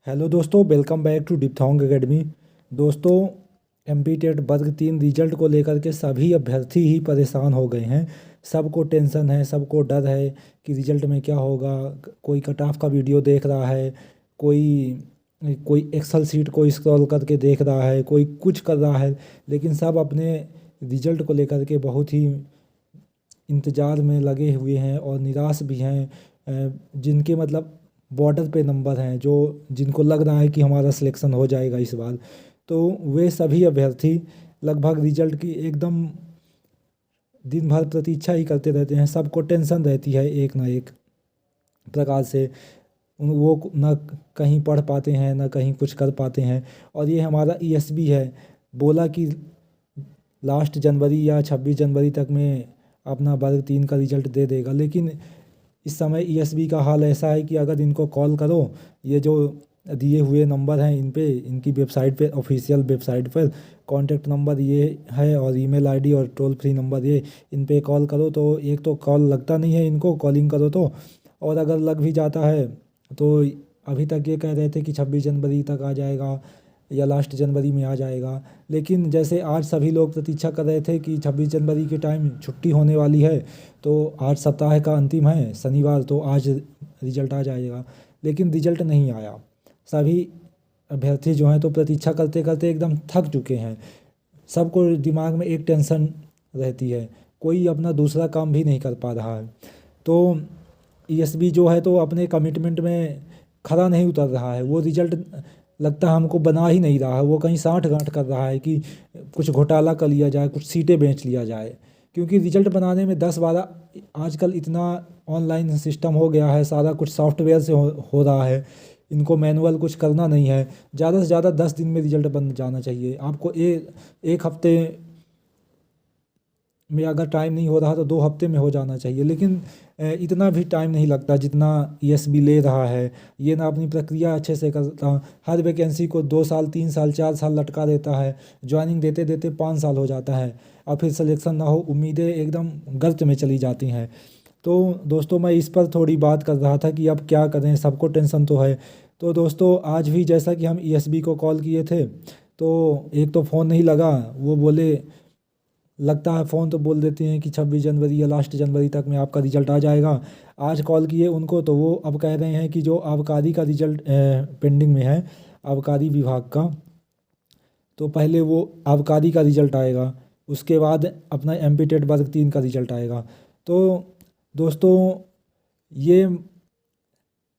Hello दोस्तों, welcome back to diphthong academy. दोस्तों, MP TET वर्ग 3 रिजल्ट को लेकर के सभी अभ्यर्थी ही परेशान हो गए हैं। सबको टेंशन है, सबको डर है कि रिजल्ट में क्या होगा। कोई कट ऑफ का वीडियो देख रहा है, कोई कोई एक्सेल सीट को स्क्रॉल करके देख रहा है, कोई कुछ कर रहा है। लेकिन सब अपने रिजल्ट को लेकर के बहुत ही इंतज़ार में लगे हुए हैं और निराश भी हैं। जिनके मतलब बॉर्डर पे नंबर हैं, जो जिनको लग रहा है कि हमारा सिलेक्शन हो जाएगा इस बार, तो वे सभी अभ्यर्थी लगभग रिजल्ट की एकदम दिन भर प्रतीक्षा ही करते रहते हैं। सबको टेंशन रहती है एक ना एक प्रकार से। वो ना कहीं पढ़ पाते हैं, ना कहीं कुछ कर पाते हैं। और ये हमारा ईएसबी है, बोला कि लास्ट जनवरी या 26 जनवरी तक में अपना वर्ग 3 का रिजल्ट दे देगा। लेकिन इस समय ईएसबी का हाल ऐसा है कि अगर इनको कॉल करो, ये जो दिए हुए नंबर हैं इन पे, इनकी वेबसाइट पे, ऑफिशियल वेबसाइट पर कॉन्टैक्ट नंबर ये है और ईमेल आईडी और टोल फ्री नंबर ये, इन पे कॉल करो तो एक तो कॉल लगता नहीं है इनको, कॉलिंग करो तो। और अगर लग भी जाता है तो अभी तक ये कह रहे थे कि 26 जनवरी तक आ जाएगा या लास्ट जनवरी में आ जाएगा। लेकिन जैसे आज सभी लोग प्रतीक्षा कर रहे थे कि 26 जनवरी के टाइम छुट्टी होने वाली है, तो आज सप्ताह का अंतिम है शनिवार, तो आज रिजल्ट आ जाएगा। लेकिन रिजल्ट नहीं आया। सभी अभ्यर्थी जो हैं तो प्रतीक्षा करते करते एकदम थक चुके हैं। सबको दिमाग में एक टेंशन रहती है, कोई अपना दूसरा काम भी नहीं कर पा रहा है। तो ईएसबी जो है तो अपने कमिटमेंट में खरा नहीं उतर रहा है। वो रिजल्ट लगता है हमको बना ही नहीं रहा है, वो कहीं साठ गांठ कर रहा है कि कुछ घोटाला कर लिया जाए, कुछ सीटें बेच लिया जाए। क्योंकि रिजल्ट बनाने में 10-12 आजकल इतना ऑनलाइन सिस्टम हो गया है, सारा कुछ सॉफ्टवेयर से हो रहा है। इनको मैनुअल कुछ करना नहीं है। ज़्यादा से ज़्यादा 10 दिन में रिजल्ट बन जाना चाहिए। आपको एक हफ्ते में अगर टाइम नहीं हो रहा तो 2 हफ्ते में हो जाना चाहिए। लेकिन इतना भी टाइम नहीं लगता जितना ईएसबी ले रहा है। ये ना अपनी प्रक्रिया अच्छे से करता, हर वैकेंसी को 2 साल 3 साल 4 साल लटका देता है। ज्वाइनिंग देते देते 5 साल हो जाता है और फिर सिलेक्शन ना हो, उम्मीदें एकदम गर्त में चली जाती हैं। तो दोस्तों, मैं इस पर थोड़ी बात कर रहा था कि अब क्या करें, सबको टेंशन तो है। तो दोस्तों, आज भी जैसा कि हम ईएसबी को कॉल किए थे तो एक तो फ़ोन नहीं लगा। वो बोले, लगता है फ़ोन तो बोल देते हैं कि 26 जनवरी या लास्ट जनवरी तक में आपका रिजल्ट आ जाएगा। आज कॉल किए उनको तो वो अब कह रहे हैं कि जो आबकारी का रिजल्ट पेंडिंग में है, आबकारी विभाग का, तो पहले वो आबकारी का रिजल्ट आएगा, उसके बाद अपना एमपी टेट वर्ग 3 का रिजल्ट आएगा। तो दोस्तों, ये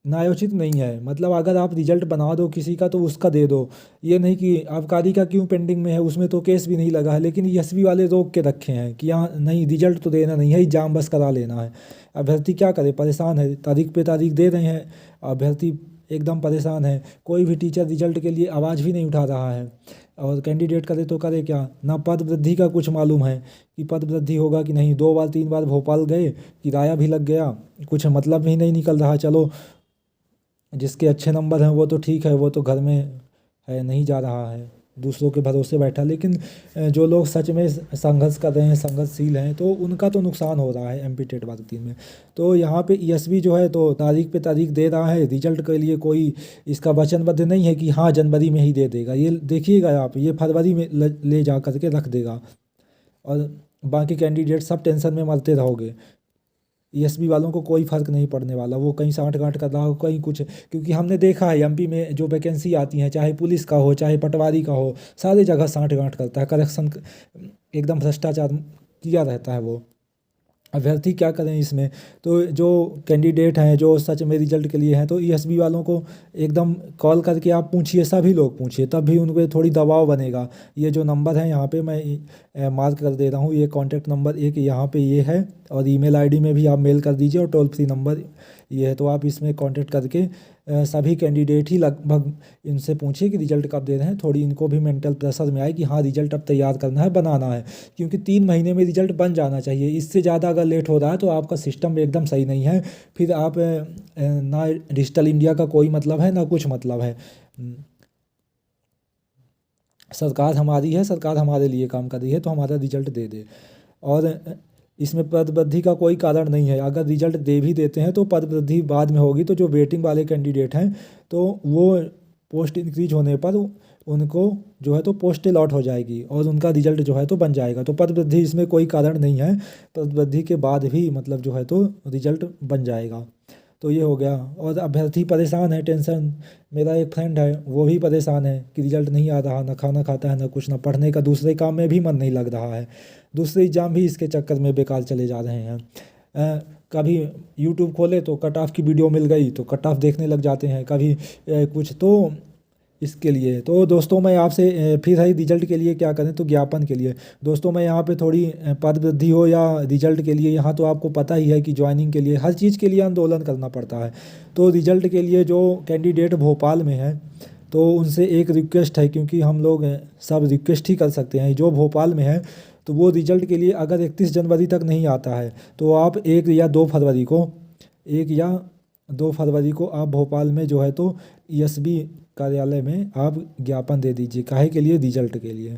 न्यायोचित नहीं है। मतलब अगर आप रिजल्ट बना दो किसी का तो उसका दे दो। ये नहीं कि आबकारी का क्यों पेंडिंग में है, उसमें तो केस भी नहीं लगा है, लेकिन एसबी वाले रोक के रखे हैं कि यहाँ नहीं, रिजल्ट तो देना नहीं है, एग्जाम बस करा लेना है। अभ्यर्थी क्या करे, परेशान है। तारीख पे तारीख दे रहे हैं, अभ्यर्थी एकदम परेशान है। कोई भी टीचर रिजल्ट के लिए आवाज़ भी नहीं उठा रहा है। और कैंडिडेट करे तो करे क्या, ना पद वृद्धि का कुछ मालूम है कि पद वृद्धि होगा कि नहीं। 2 बार 3 बार भोपाल गए, किराया भी लग गया, कुछ मतलब ही नहीं निकल रहा। चलो, जिसके अच्छे नंबर हैं वो तो ठीक है, वो तो घर में है, नहीं जा रहा है, दूसरों के भरोसे बैठा। लेकिन जो लोग सच में संघर्ष कर रहे हैं, संघर्षशील हैं, तो उनका तो नुकसान हो रहा है एमपी टेट वर्ग 3 में। तो यहाँ पे ईएसबी जो है तो तारीख पे तारीख दे रहा है, रिजल्ट के लिए कोई इसका वचनबद्ध नहीं है कि हाँ जनवरी में ही दे देगा। ये देखिएगा आप, ये फरवरी में ले जा करके रख देगा और बाकी कैंडिडेट सब टेंशन में मरते रहोगे। ईएसबी वालों को कोई फ़र्क नहीं पड़ने वाला, वो कहीं साठ गांठ कर रहा हो, कहीं कुछ। क्योंकि हमने देखा है एमपी में जो वैकेंसी आती हैं, चाहे पुलिस का हो चाहे पटवारी का हो, सारी जगह साठ गांठ करता है, करेक्शन एकदम भ्रष्टाचार किया रहता है वो। अभ्यर्थी क्या करें इसमें। तो जो कैंडिडेट हैं जो सच में रिजल्ट के लिए हैं, तो ईएसबी वालों को एकदम कॉल करके आप पूछिए, सभी लोग पूछिए, तब भी उन पर थोड़ी दबाव बनेगा। ये जो नंबर है यहाँ पे मैं मार्क कर दे रहा हूँ, ये कॉन्टैक्ट नंबर एक यहाँ पे ये है, और ईमेल आईडी में भी आप मेल कर दीजिए, और टोल फ्री नंबर ये है। तो आप इसमें कॉन्टैक्ट करके सभी कैंडिडेट ही लगभग इनसे पूछिए कि रिजल्ट कब दे रहे हैं। थोड़ी इनको भी मेंटल प्रेशर में आए कि हाँ रिजल्ट अब तैयार करना है, बनाना है। क्योंकि 3 महीने में रिजल्ट बन जाना चाहिए। इससे ज़्यादा अगर लेट हो रहा है तो आपका सिस्टम एकदम सही नहीं है। फिर आप ना डिजिटल इंडिया का कोई मतलब है, ना कुछ मतलब है। सरकार हमारी है, सरकार हमारे लिए काम कर रही है, तो हमारा रिजल्ट दे दे। और इसमें पद वृद्धि का कोई कारण नहीं है। अगर रिजल्ट दे भी देते हैं तो पद वृद्धि बाद में होगी। तो जो वेटिंग वाले कैंडिडेट हैं तो वो पोस्ट इंक्रीज होने पर उनको जो है तो पोस्ट अलॉट हो जाएगी और उनका रिजल्ट जो है तो बन जाएगा। तो पद वृद्धि इसमें कोई कारण नहीं है, पद वृद्धि के बाद भी मतलब जो है तो रिजल्ट बन जाएगा। तो ये हो गया। और अभ्यर्थी परेशान है, टेंशन, मेरा एक फ्रेंड है वो भी परेशान है कि रिजल्ट नहीं आ रहा, ना खाना खाता है ना कुछ, ना पढ़ने का दूसरे काम में भी मन नहीं लग रहा है, दूसरे एग्ज़ाम भी इसके चक्कर में बेकार चले जा रहे हैं। कभी यूट्यूब खोले तो कट ऑफ की वीडियो मिल गई तो कट ऑफ देखने लग जाते हैं, कभी कुछ। तो इसके लिए तो दोस्तों मैं आपसे फिर है रिजल्ट के लिए क्या करें, तो ज्ञापन के लिए दोस्तों मैं यहाँ पे थोड़ी पद वृद्धि हो या रिजल्ट के लिए, यहाँ तो आपको पता ही है कि ज्वाइनिंग के लिए हर चीज़ के लिए आंदोलन करना पड़ता है। तो रिजल्ट के लिए जो कैंडिडेट भोपाल में है तो उनसे एक रिक्वेस्ट है, क्योंकि हम लोग सब रिक्वेस्ट ही कर सकते हैं, जो भोपाल में है तो वो रिजल्ट के लिए अगर 31 जनवरी तक नहीं आता है तो आप 1 या 2 फरवरी को आप भोपाल में जो है तो ईएसबी कार्यालय में आप ज्ञापन दे दीजिए, काहे के लिए, रिजल्ट के लिए।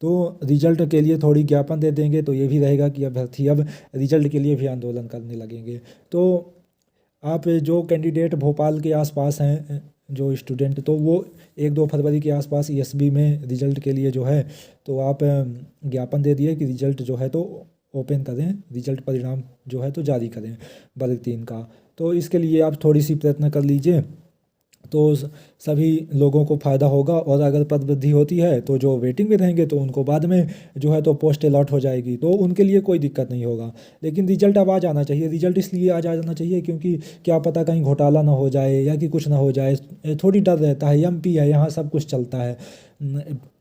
तो रिजल्ट के लिए थोड़ी ज्ञापन दे देंगे तो ये भी रहेगा कि अभ्यर्थी अब रिजल्ट के लिए भी आंदोलन करने लगेंगे। तो आप जो कैंडिडेट भोपाल के आसपास हैं, जो स्टूडेंट, तो वो 1-2 फरवरी के आसपास ईएसबी में रिजल्ट के लिए जो है तो आप ज्ञापन दे दिए कि रिजल्ट जो है तो ओपन करें, रिजल्ट परिणाम जो है तो जारी करें वर्ग 3 का। तो इसके लिए आप थोड़ी सी प्रयत्न कर लीजिए तो सभी लोगों को फ़ायदा होगा। और अगर पद वृद्धि होती है तो जो वेटिंग में रहेंगे तो उनको बाद में जो है तो पोस्ट अलॉट हो जाएगी, तो उनके लिए कोई दिक्कत नहीं होगा। लेकिन रिजल्ट अब आ जाना चाहिए, रिजल्ट इसलिए आ जाना चाहिए क्योंकि क्या पता कहीं घोटाला ना हो जाए या कि कुछ ना हो जाए, थोड़ी डर रहता है। एमपी है, यहाँ सब कुछ चलता है।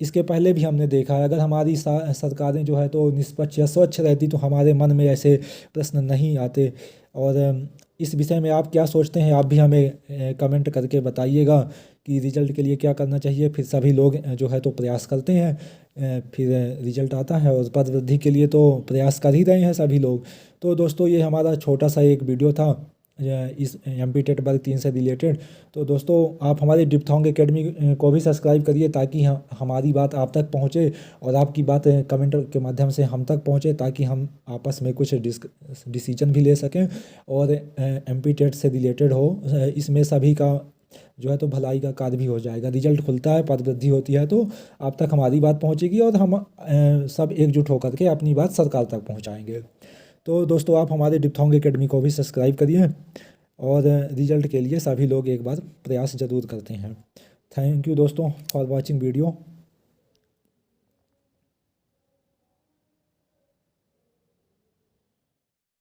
इसके पहले भी हमने देखा है, अगर हमारी सरकारें जो है तो निष्पक्ष या स्वच्छ रहती तो हमारे मन में ऐसे प्रश्न नहीं आते। और इस विषय में आप क्या सोचते हैं, आप भी हमें कमेंट करके बताइएगा कि रिजल्ट के लिए क्या करना चाहिए। फिर सभी लोग जो है तो प्रयास करते हैं, फिर रिजल्ट आता है, और पद वृद्धि के लिए तो प्रयास कर ही रहे हैं सभी लोग। तो दोस्तों ये हमारा छोटा सा एक वीडियो था इस एमपी टेट वर्ग 3 से रिलेटेड। तो दोस्तों आप हमारे डिप्थोंग एकेडमी को भी सब्सक्राइब करिए ताकि हमारी बात आप तक पहुंचे और आपकी बात कमेंट के माध्यम से हम तक पहुंचे, ताकि हम आपस में कुछ डिसीजन भी ले सकें और एमपी टेट से रिलेटेड हो, इसमें सभी का जो है तो भलाई का कार्य भी हो जाएगा। रिजल्ट खुलता है, पद वृद्धि होती है तो आप तक हमारी बात पहुंचेगी और हम सब एकजुट होकर के अपनी बात सरकार तक पहुंचाएंगे। तो दोस्तों आप हमारे डिप्थोंग एकेडमी को भी सब्सक्राइब करिए और रिजल्ट के लिए सभी लोग एक बार प्रयास ज़रूर करते हैं। थैंक यू दोस्तों फॉर वॉचिंग वीडियो।